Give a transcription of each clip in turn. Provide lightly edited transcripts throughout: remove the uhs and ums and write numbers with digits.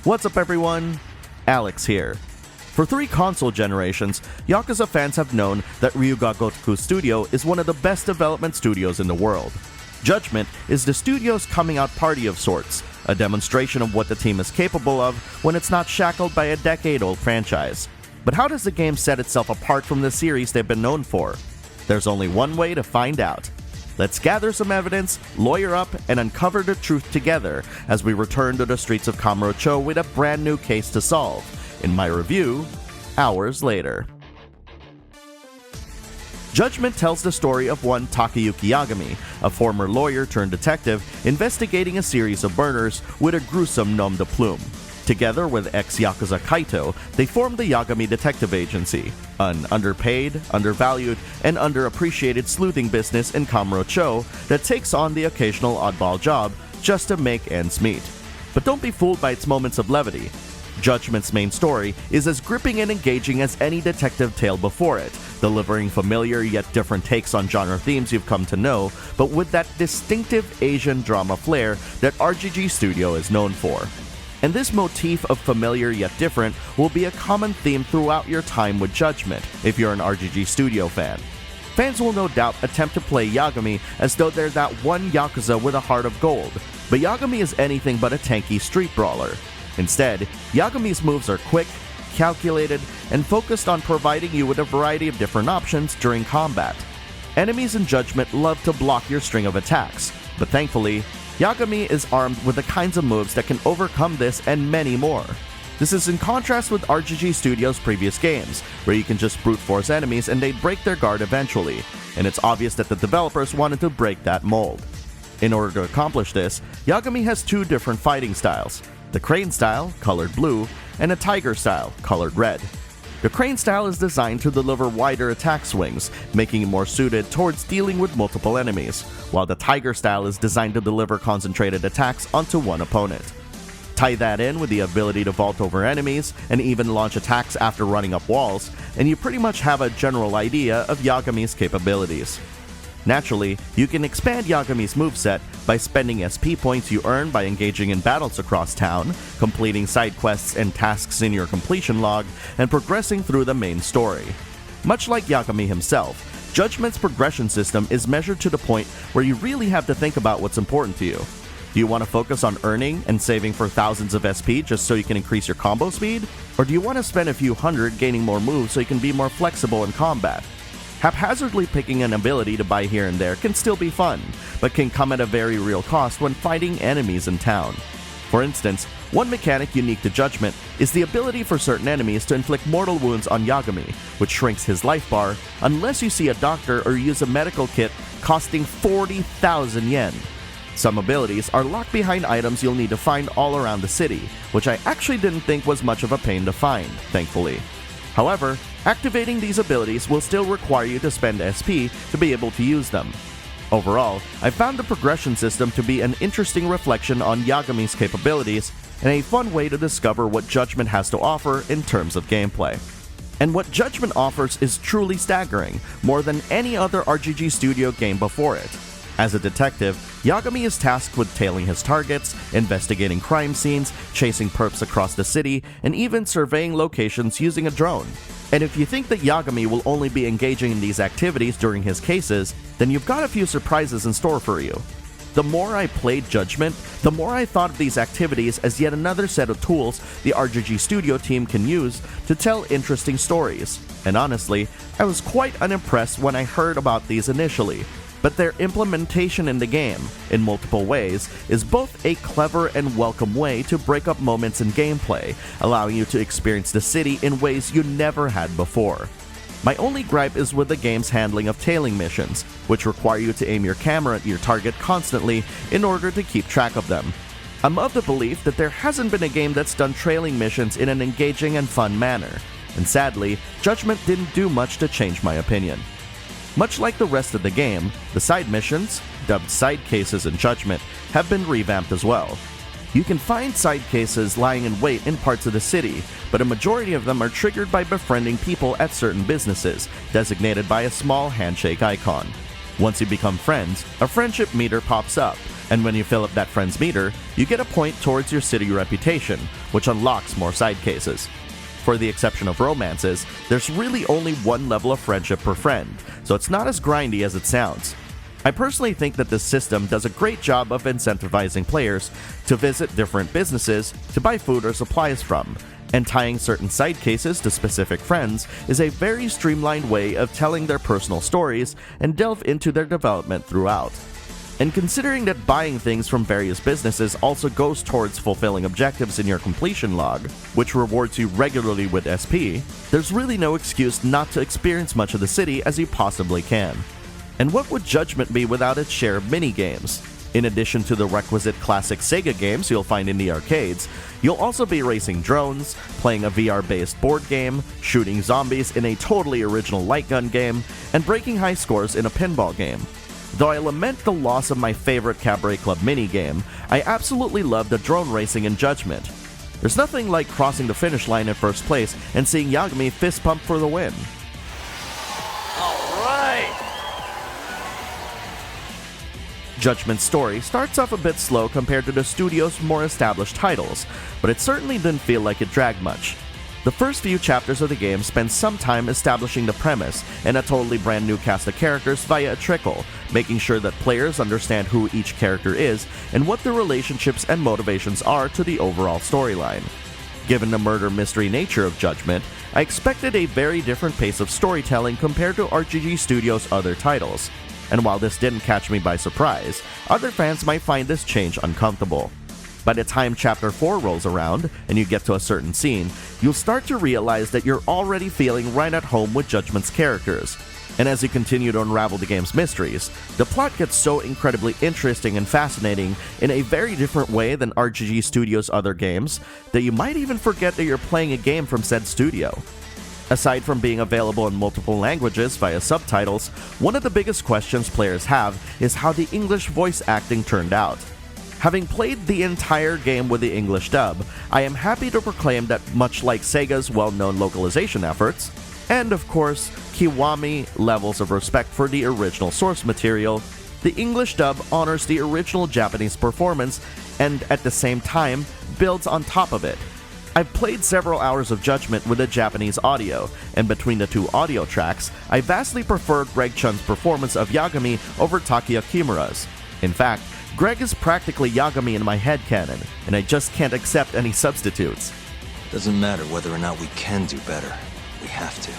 What's up everyone? Alex here. For 3 console generations, Yakuza fans have known that Ryu Ga Gotoku Studio is one of the best development studios in the world. Judgment is the studio's coming out party of sorts, a demonstration of what the team is capable of when it's not shackled by a decade-old franchise. But how does the game set itself apart from the series they've been known for? There's only one way to find out. Let's gather some evidence, lawyer up, and uncover the truth together as we return to the streets of Kamurocho with a brand new case to solve. In my review, hours later. Judgment tells the story of one Takayuki Yagami, a former lawyer turned detective investigating a series of murders with a gruesome nom de plume. Together with ex-Yakuza Kaito, they formed the Yagami Detective Agency, an underpaid, undervalued, and underappreciated sleuthing business in Kamurocho that takes on the occasional oddball job just to make ends meet. But don't be fooled by its moments of levity. Judgment's main story is as gripping and engaging as any detective tale before it, delivering familiar yet different takes on genre themes you've come to know, but with that distinctive Asian drama flair that RGG Studio is known for. And this motif of familiar yet different will be a common theme throughout your time with Judgment if you're an RGG Studio fan. Fans will no doubt attempt to play Yagami as though they're that one Yakuza with a heart of gold, but Yagami is anything but a tanky street brawler. Instead, Yagami's moves are quick, calculated, and focused on providing you with a variety of different options during combat. Enemies in Judgment love to block your string of attacks, but thankfully, Yagami is armed with the kinds of moves that can overcome this and many more. This is in contrast with RGG Studio's previous games, where you can just brute force enemies and they break their guard eventually, and it's obvious that the developers wanted to break that mold. In order to accomplish this, Yagami has 2 different fighting styles. The Crane style, colored blue, and a Tiger style, colored red. The Crane style is designed to deliver wider attack swings, making it more suited towards dealing with multiple enemies, while the Tiger style is designed to deliver concentrated attacks onto one opponent. Tie that in with the ability to vault over enemies and even launch attacks after running up walls, and you pretty much have a general idea of Yagami's capabilities. Naturally, you can expand Yagami's moveset by spending SP points you earn by engaging in battles across town, completing side quests and tasks in your completion log, and progressing through the main story. Much like Yagami himself, Judgment's progression system is measured to the point where you really have to think about what's important to you. Do you want to focus on earning and saving for thousands of SP just so you can increase your combo speed? Or do you want to spend a few hundred gaining more moves so you can be more flexible in combat? Haphazardly picking an ability to buy here and there can still be fun, but can come at a very real cost when fighting enemies in town. For instance, one mechanic unique to Judgment is the ability for certain enemies to inflict mortal wounds on Yagami, which shrinks his life bar unless you see a doctor or use a medical kit costing 40,000 yen. Some abilities are locked behind items you'll need to find all around the city, which I actually didn't think was much of a pain to find, thankfully. However, activating these abilities will still require you to spend SP to be able to use them. Overall, I found the progression system to be an interesting reflection on Yagami's capabilities and a fun way to discover what Judgment has to offer in terms of gameplay. And what Judgment offers is truly staggering, more than any other RGG Studio game before it. As a detective, Yagami is tasked with tailing his targets, investigating crime scenes, chasing perps across the city, and even surveying locations using a drone. And if you think that Yagami will only be engaging in these activities during his cases, then you've got a few surprises in store for you. The more I played Judgment, the more I thought of these activities as yet another set of tools the RGG Studio team can use to tell interesting stories. And honestly, I was quite unimpressed when I heard about these initially. But their implementation in the game, in multiple ways, is both a clever and welcome way to break up moments in gameplay, allowing you to experience the city in ways you never had before. My only gripe is with the game's handling of tailing missions, which require you to aim your camera at your target constantly in order to keep track of them. I'm of the belief that there hasn't been a game that's done trailing missions in an engaging and fun manner, and sadly, Judgment didn't do much to change my opinion. Much like the rest of the game, the side missions, dubbed side cases in Judgment, have been revamped as well. You can find side cases lying in wait in parts of the city, but a majority of them are triggered by befriending people at certain businesses, designated by a small handshake icon. Once you become friends, a friendship meter pops up, And when you fill up that friend's meter, you get a point towards your city reputation, which unlocks more side cases. For the exception of romances, there's really only one level of friendship per friend, so it's not as grindy as it sounds. I personally think that this system does a great job of incentivizing players to visit different businesses to buy food or supplies from, and tying certain side cases to specific friends is a very streamlined way of telling their personal stories and delve into their development throughout. And considering that buying things from various businesses also goes towards fulfilling objectives in your completion log, which rewards you regularly with SP, there's really no excuse not to experience much of the city as you possibly can. And what would Judgment be without its share of mini-games? In addition to the requisite classic SEGA games you'll find in the arcades, you'll also be racing drones, playing a VR-based board game, shooting zombies in a totally original light gun game, and breaking high scores in a pinball game. Though I lament the loss of my favorite Cabaret Club minigame, I absolutely love the drone racing in Judgment. There's nothing like crossing the finish line in first place and seeing Yagami fist pump for the win. Alright! Judgment's story starts off a bit slow compared to the studio's more established titles, but it certainly didn't feel like it dragged much. The first few chapters of the game spend some time establishing the premise and a totally brand new cast of characters via a trickle, making sure that players understand who each character is and what their relationships and motivations are to the overall storyline. Given the murder mystery nature of Judgment, I expected a very different pace of storytelling compared to RGG Studio's other titles. And while this didn't catch me by surprise, other fans might find this change uncomfortable. By the time Chapter 4 rolls around, and you get to a certain scene, you'll start to realize that you're already feeling right at home with Judgment's characters. And as you continue to unravel the game's mysteries, the plot gets so incredibly interesting and fascinating in a very different way than RGG Studio's other games, that you might even forget that you're playing a game from said studio. Aside from being available in multiple languages via subtitles, one of the biggest questions players have is how the English voice acting turned out. Having played the entire game with the English dub, I am happy to proclaim that much like SEGA's well-known localization efforts, and of course, Kiwami levels of respect for the original source material, the English dub honors the original Japanese performance and at the same time builds on top of it. I've played several hours of Judgment with the Japanese audio, and between the two audio tracks, I vastly prefer Greg Chun's performance of Yagami over Takuya Kimura's. In fact, Greg is practically Yagami in my headcanon, and I just can't accept any substitutes. Doesn't matter whether or not we can do better. We have to.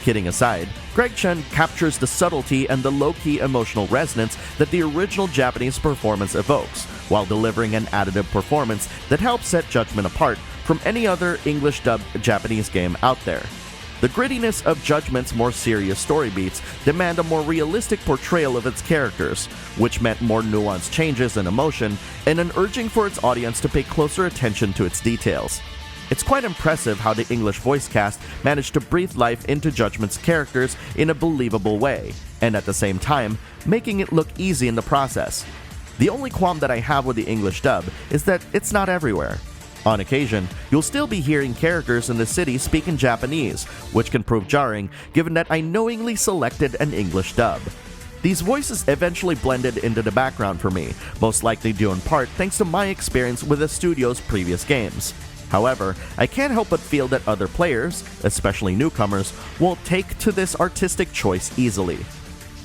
Kidding aside, Greg Chun captures the subtlety and the low-key emotional resonance that the original Japanese performance evokes, while delivering an additive performance that helps set Judgment apart from any other English-dubbed Japanese game out there. The grittiness of Judgment's more serious story beats demand a more realistic portrayal of its characters, which meant more nuanced changes in emotion and an urging for its audience to pay closer attention to its details. It's quite impressive how the English voice cast managed to breathe life into Judgment's characters in a believable way, and at the same time, making it look easy in the process. The only qualm that I have with the English dub is that it's not everywhere. On occasion, you'll still be hearing characters in the city speak in Japanese, which can prove jarring given that I knowingly selected an English dub. These voices eventually blended into the background for me, most likely due in part thanks to my experience with the studio's previous games. However, I can't help but feel that other players, especially newcomers, won't take to this artistic choice easily.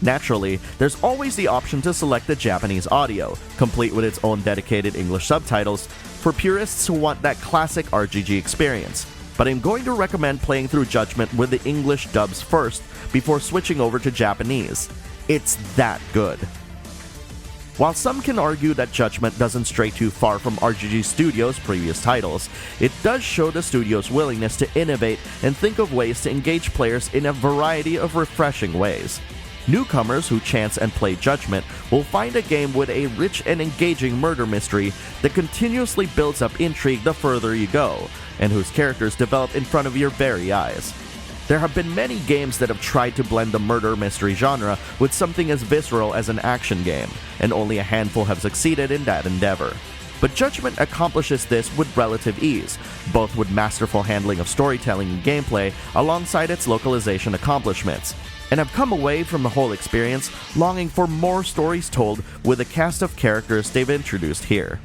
Naturally, there's always the option to select the Japanese audio, complete with its own dedicated English subtitles, for purists who want that classic RGG experience. But I'm going to recommend playing through Judgment with the English dubs first before switching over to Japanese. It's that good. While some can argue that Judgment doesn't stray too far from RGG Studio's previous titles, it does show the studio's willingness to innovate and think of ways to engage players in a variety of refreshing ways. Newcomers who chance and play Judgment will find a game with a rich and engaging murder mystery that continuously builds up intrigue the further you go, and whose characters develop in front of your very eyes. There have been many games that have tried to blend the murder mystery genre with something as visceral as an action game, and only a handful have succeeded in that endeavor. But Judgment accomplishes this with relative ease, both with masterful handling of storytelling and gameplay alongside its localization accomplishments. and have come away from the whole experience longing for more stories told with the cast of characters they've introduced here.